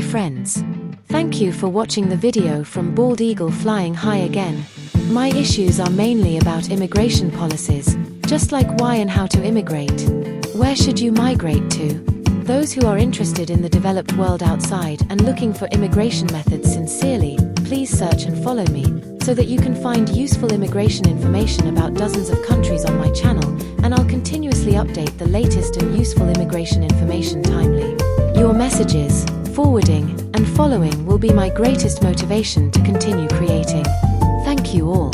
friends. Thank you for watching the video from Bald Eagle Flying High again. My issues are mainly about immigration policies, just like why and how to immigrate. Where should you migrate to? Those who are interested in the developed world outside and looking for immigration methods sincerely, please search and follow me, so that you can find useful immigration information about dozens of countries on my channel, and I'll continuously update the latest and useful immigration information timely. Your messages, forwarding, and following will be my greatest motivation to continue creating. Thank you all.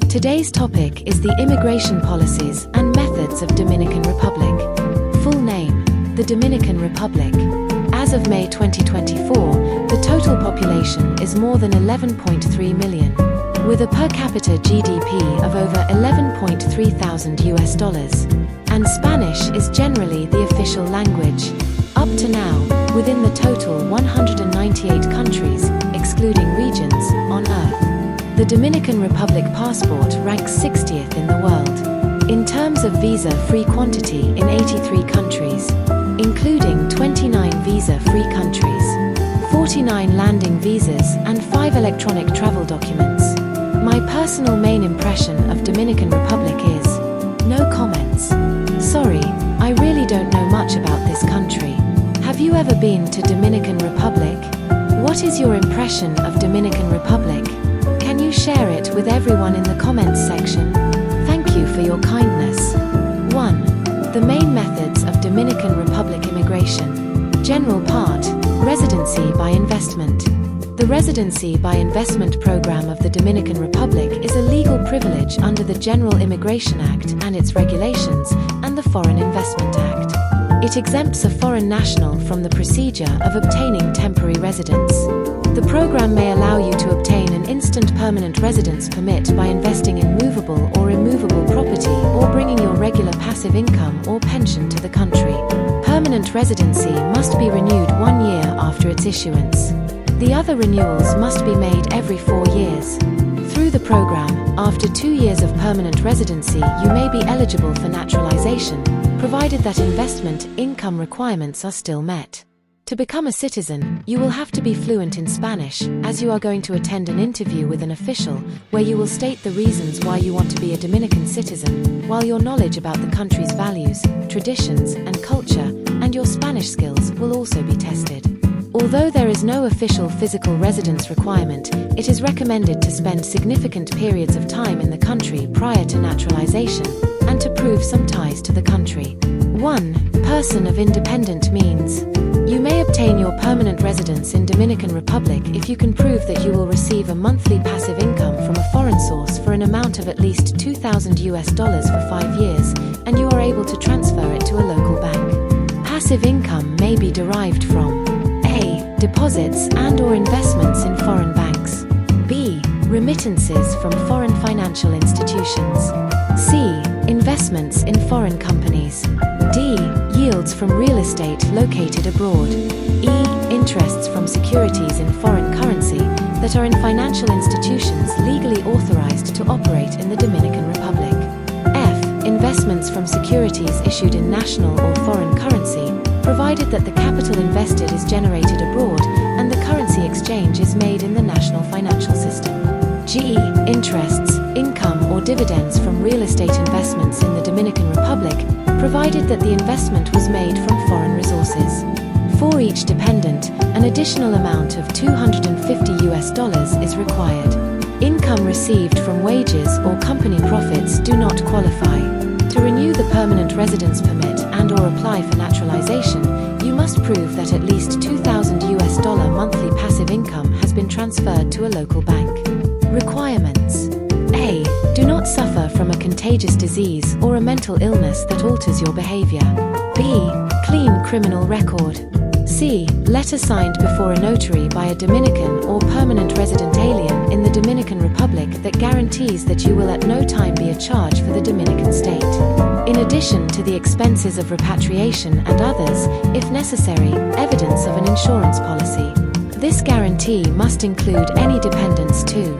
Today's topic is the immigration policies and methods of Dominican Republic. Full name: the Dominican Republic. As of May 2024, the total population is more than 11.3 million, with a per capita GDP of over $11.3 thousand, and Spanish is generally the official language. Up to now, within the total 198 countries, excluding regions, on Earth, the Dominican Republic passport ranks 60th in the world. In terms of visa-free quantity in 83 countries, including 29 visa-free countries, 49 landing visas and 5 electronic travel documents. My personal main impression of Dominican Republic is, no comments. Sorry, I really don't know much about this country. Have you ever been to Dominican Republic? What is your impression of Dominican Republic? Can you share it with everyone in the comments section? Thank you for your kindness. 1. The main methods of Dominican Republic immigration. General part: residency by investment. The Residency by Investment program of the Dominican Republic is a legal privilege under the General Immigration Act and its regulations, and the Foreign Investment Act. It exempts a foreign national from the procedure of obtaining temporary residence. The program may allow you to obtain an instant permanent residence permit by investing in movable or immovable property or bringing your regular passive income or pension to the country. Permanent residency must be renewed 1 year after its issuance. The other renewals must be made every 4 years. Through the program, after 2 years of permanent residency, you may be eligible for naturalization, provided that investment income requirements are still met. To become a citizen, you will have to be fluent in Spanish, as you are going to attend an interview with an official, where you will state the reasons why you want to be a Dominican citizen, while your knowledge about the country's values, traditions, and culture, and your Spanish skills will also be tested. Although there is no official physical residence requirement, it is recommended to spend significant periods of time in the country prior to naturalization, and to prove some ties to the country. 1. Person of independent means. You may obtain your permanent residence in Dominican Republic if you can prove that you will receive a monthly passive income from a foreign source for an amount of at least $2,000 for 5 years, and you are able to transfer it to a local bank. Passive income may be derived from A. Deposits and/or investments in foreign banks. B. Remittances from foreign financial institutions. C. Investments in foreign companies. D. Yields from real estate located abroad. E. Interests from securities in foreign currency that are in financial institutions legally authorized to operate in the Dominican Republic. F. Investments from securities issued in national or foreign currency, provided that the capital invested is generated abroad and the currency exchange is made in the national financial system. G. Interests, income or dividends from real estate investments in the Dominican Republic, provided that the investment was made from foreign resources. For each dependent, an additional amount of $250 is required. Income received from wages or company profits do not qualify. To renew the permanent residence permit and/or apply for naturalization, you must prove that at least $2,000 monthly passive income has been transferred to a local bank. Requirements: A. Do not suffer from a contagious disease or a mental illness that alters your behavior. B. Clean criminal record. C. Letter signed before a notary by a Dominican or permanent resident alien in the Dominican Republic that guarantees that you will at no time be a charge for the Dominican state. In addition to the expenses of repatriation and others, if necessary, evidence of an insurance policy. This guarantee must include any dependents too.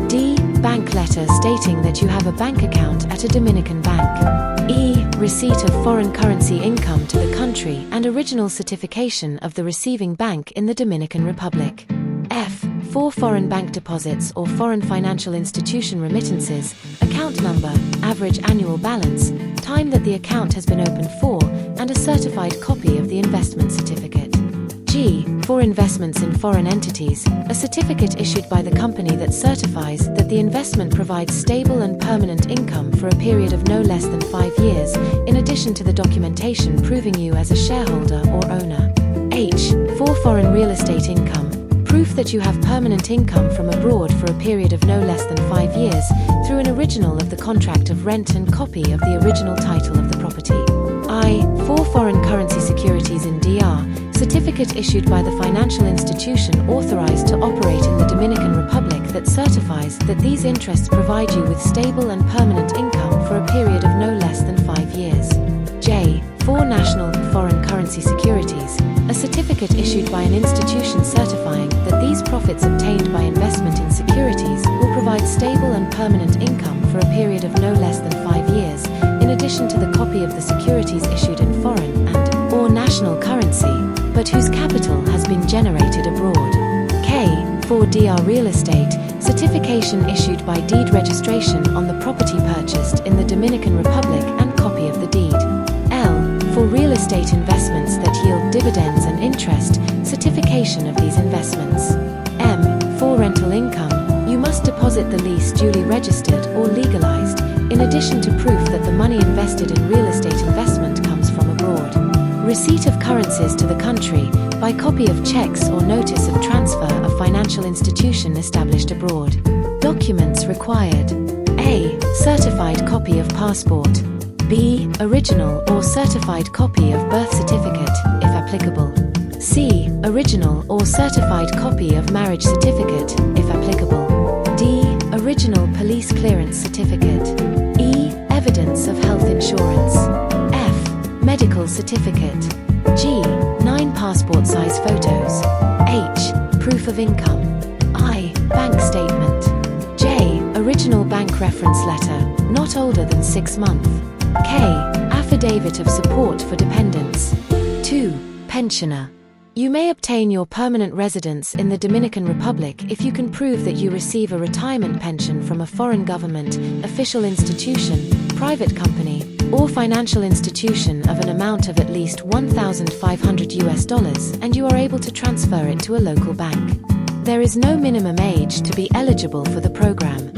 D. Bank letter. letter stating that you have a bank account at a Dominican bank. E. Receipt of foreign currency income to the country and original certification of the receiving bank in the Dominican Republic. F. 4 foreign bank deposits or foreign financial institution remittances, account number, average annual balance, time that the account has been opened for, and a certified copy of the investment certificate. G. For investments in foreign entities, a certificate issued by the company that certifies that the investment provides stable and permanent income for a period of no less than 5 years, in addition to the documentation proving you as a shareholder or owner. H. For foreign real estate income, proof that you have permanent income from abroad for a period of no less than 5 years, through an original of the contract of rent and copy of the original title of the property. I. For foreign currency securities in DR, certificate issued by the financial institution authorized to operate in the Dominican Republic that certifies that these interests provide you with stable and permanent income for a period of no less than 5 years. J. For national foreign currency securities, a certificate issued by an institution certifying that these profits obtained by investment in securities will provide stable and permanent income for a period of no less than 5 years, in addition to the copy of the securities issued in foreign and/or national currency, but whose capital has been generated abroad. K. For DR real estate, certification issued by deed registration on the property purchased in the Dominican Republic and copy of the deed. L. For real estate investments that yield dividends and interest, certification of these investments. M. For rental income, you must deposit the lease duly registered or legalized, in addition to proof that the money invested in real estate investment comes from abroad. Receipt of currencies to the country, by copy of checks or notice of transfer of financial institution established abroad. Documents required. A. Certified copy of passport. B. Original or certified copy of birth certificate, if applicable. C. Original or certified copy of marriage certificate, if applicable. D. Original police clearance certificate. E. Evidence of health insurance. F. Medical certificate. G. 9 passport size photos. H. Proof of income. I. Bank statement. J. Original bank reference letter, not older than 6 months. K. Affidavit of support for dependents. 2. Pensioner. You may obtain your permanent residence in the Dominican Republic if you can prove that you receive a retirement pension from a foreign government, official institution, private company, or financial institution of an amount of at least $1,500 and you are able to transfer it to a local bank. There is no minimum age to be eligible for the program.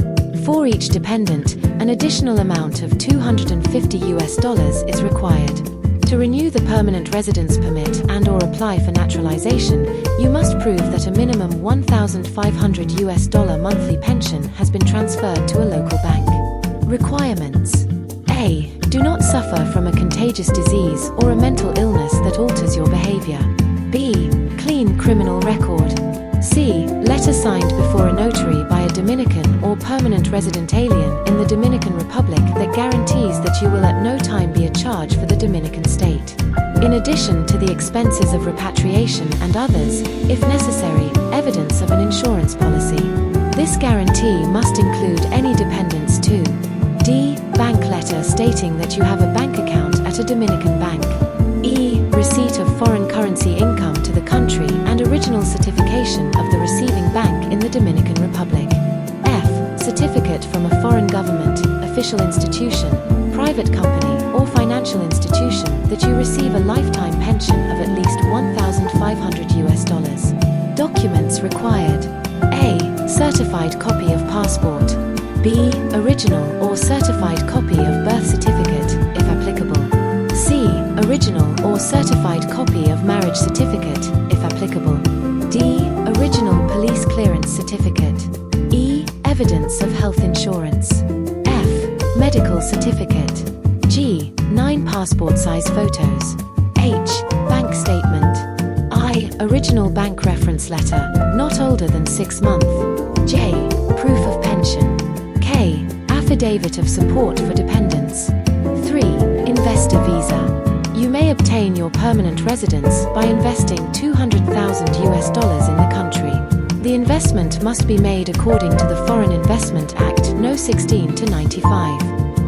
For each dependent, an additional amount of $250 is required. To renew the permanent residence permit and/or apply for naturalization, you must prove that a minimum $1,500 monthly pension has been transferred to a local bank. Requirements. A. Do not suffer from a contagious disease or a mental illness that alters your behavior. B. Clean criminal record. C. Letter signed before a notary by a Dominican or permanent resident alien in the Dominican Republic that guarantees that you will at no time be a charge for the Dominican state. In addition to the expenses of repatriation and others, if necessary, evidence of an insurance policy. This guarantee must include any dependents too. D. Bank letter stating that you have a bank account at a Dominican bank. E. Receipt of foreign currency income to the country and original certification of the receiving bank in the Dominican Republic. F. Certificate from a foreign government, official institution, private company, or financial institution that you receive a lifetime pension of at least $1,500. Documents required. A. Certified copy of passport. B. Original or certified copy of birth certificate, if applicable. C. Original or certified copy of marriage certificate, if applicable. D. Original police clearance certificate. E. Evidence of health insurance. F. Medical certificate. G. 9 passport size photos. H. Bank statement. I. Original bank reference letter, not older than 6 months. J. Proof of pension. K. Affidavit of support for dependents. 3. Investor visa. You may obtain your permanent residence by investing $200,000 in the country. The investment must be made according to the Foreign Investment Act, no no 16 to 95.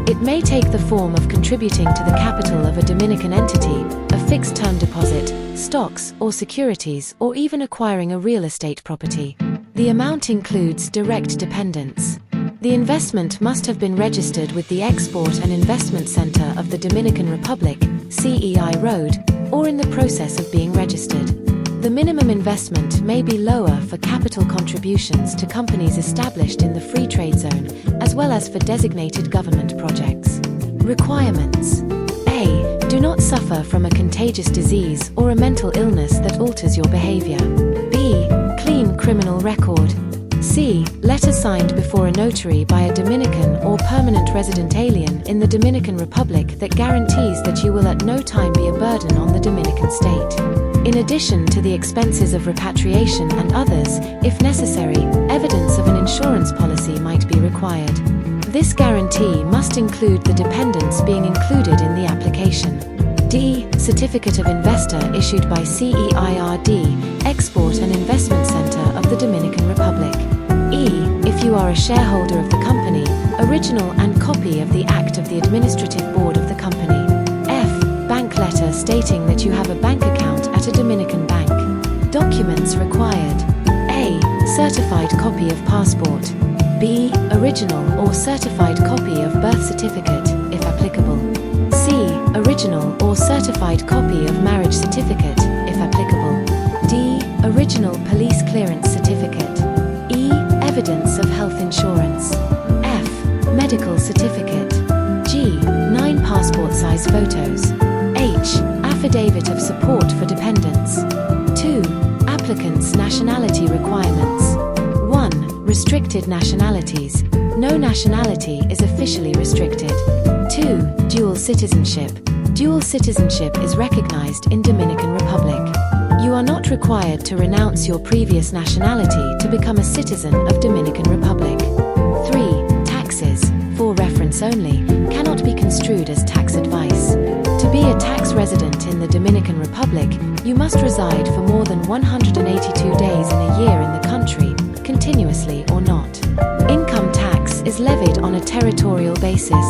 It may take the form of contributing to the capital of a Dominican entity, a fixed-term deposit, stocks or securities, or even acquiring a real estate property. The amount includes direct dependents. The investment must have been registered with the Export and Investment Center of the Dominican Republic, CEI Road, or in the process of being registered. The minimum investment may be lower for capital contributions to companies established in the free trade zone, as well as for designated government projects. Requirements: A. Do not suffer from a contagious disease or a mental illness that alters your behavior. B. Clean criminal record. C. Letter signed before a notary by a Dominican or permanent resident alien in the Dominican Republic that guarantees that you will at no time be a burden on the Dominican state. In addition to the expenses of repatriation and others, if necessary, evidence of an insurance policy might be required. This guarantee must include the dependents being included in the application. D. Certificate of investor issued by CEIRD, Export and Investment Center of the Dominican Republic. E. If you are a shareholder of the company, original and copy of the Act of the Administrative Board of the company. F. Bank letter stating that you have a bank account at a Dominican bank. Documents required: A. Certified copy of passport. B. Original or certified copy of birth certificate, if applicable. C. Original or certified copy of marriage certificate, if applicable. D. Original police clearance certificate. E. Evidence of health insurance. F. Medical certificate. G. 9 passport-size photos. H. Affidavit of support for dependents. 2. Applicant's nationality requirements. 1. Restricted nationalities. No nationality is officially restricted. 2. Dual citizenship. Dual citizenship is recognized in Dominican Republic. You are not required to renounce your previous nationality to become a citizen of Dominican Republic. 3. Taxes, for reference only, cannot be construed as tax advice. To be a tax resident in the Dominican Republic, you must reside for more than 182 days in a year in the country, continuously or not. Income tax is levied on a territorial basis.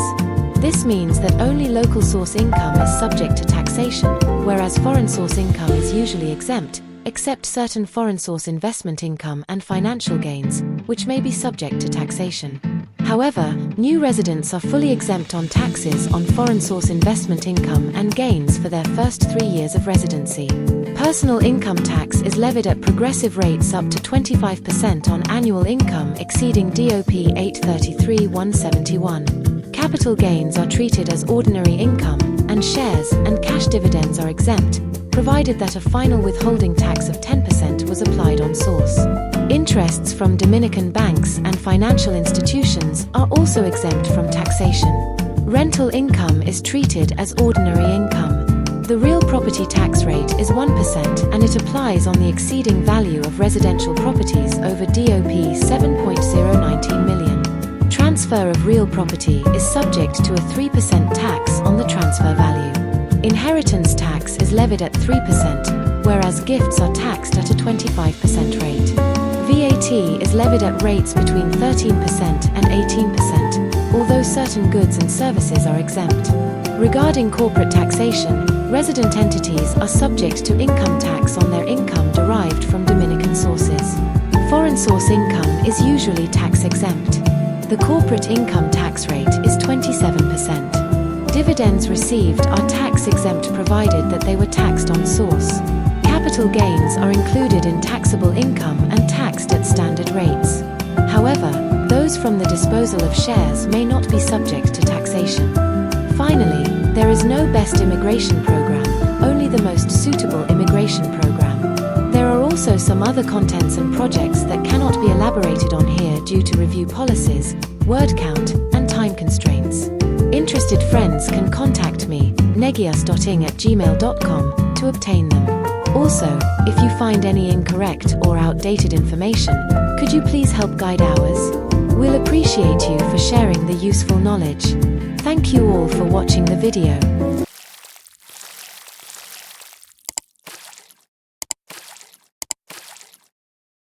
This means that only local source income is subject to taxation, whereas foreign source income is usually exempt, except certain foreign source investment income and financial gains, which may be subject to taxation. However, new residents are fully exempt on taxes on foreign source investment income and gains for their first 3 years of residency. Personal income tax is levied at progressive rates up to 25% on annual income exceeding DOP 833-171. Capital gains are treated as ordinary income, and shares and cash dividends are exempt, provided that a final withholding tax of 10% was applied on source. Interests from Dominican banks and financial institutions are also exempt from taxation. Rental income is treated as ordinary income. The real property tax rate is 1% and it applies on the exceeding value of residential properties over DOP 7.019 million. Transfer of real property is subject to a 3% tax on the transfer value. Inheritance tax is levied at 3%, whereas gifts are taxed at a 25% rate. VAT is levied at rates between 13% and 18%, although certain goods and services are exempt. Regarding corporate taxation, resident entities are subject to income tax on their income derived from Dominican sources. Foreign source income is usually tax exempt. The corporate income tax rate is 27%. Dividends received are tax exempt provided that they were taxed on source. Capital gains are included in taxable income and taxed at standard rates. However, those from the disposal of shares may not be subject to taxation. Finally, there is no best immigration program, only the most suitable immigration program. There are also some other contents and projects that cannot be elaborated on here due to review policies, word count, and time constraints. Interested friends can contact me, negius.ing@gmail.com, to obtain them. Also, if you find any incorrect or outdated information, could you please help guide ours? We'll appreciate you for sharing the useful knowledge. Thank you all for watching the video.